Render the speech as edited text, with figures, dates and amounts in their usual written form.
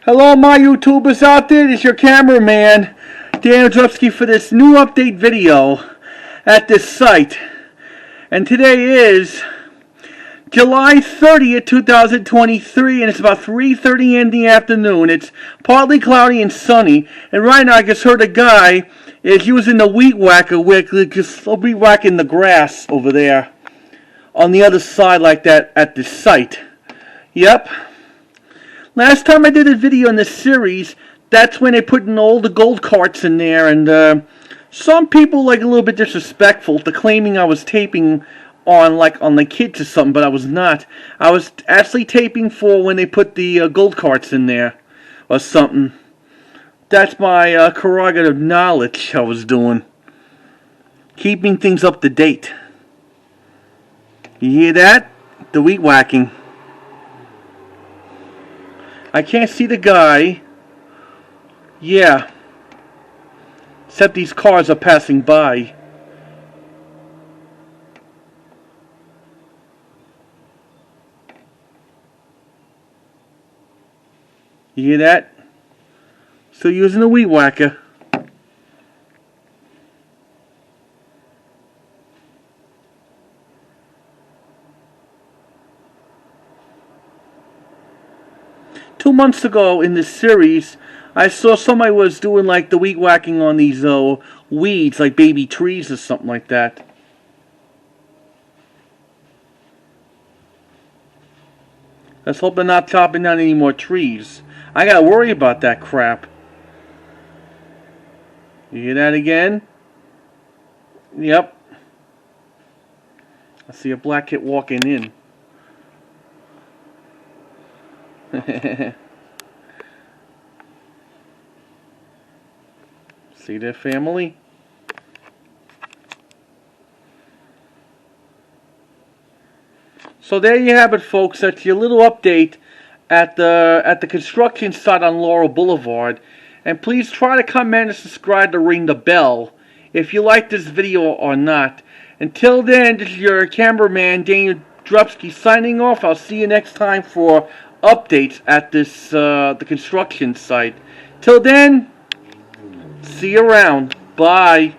Hello my YouTubers out there, this is your cameraman, Blvd, for this new update video at this site. And today is July 30th, 2023, and it's about 3:30 in the afternoon. It's partly cloudy and sunny, and right now I just heard a guy is using the weed whacker, just weed whacking the grass over there on the other side like that at this site. Yep. Last time I did a video in this series, that's when they put in all the gold carts in there, and some people like a little bit disrespectful to claiming I was taping on the kids or something, but I was not. I was actually taping for when they put the gold carts in there or something. That's my corroborative knowledge I was doing. Keeping things up to date. You hear that? The weed whacking. I can't see the guy. Yeah. Except these cars are passing by. You hear that? Still using the weed whacker. Two months ago in this series, I saw somebody was doing like the weed whacking on these weeds, like baby trees or something like that. Let's hope they're not chopping down any more trees. I gotta worry about that crap. You hear that again? Yep. I see a black kid walking in. See their family? So there you have it, folks. That's your little update at the construction site on Laurel Boulevard. And please try to comment and subscribe to ring the bell if you like this video or not. Until then, this is your cameraman Blvd signing off. I'll see you next time for updates at this the construction site. Till then, see you around. Bye.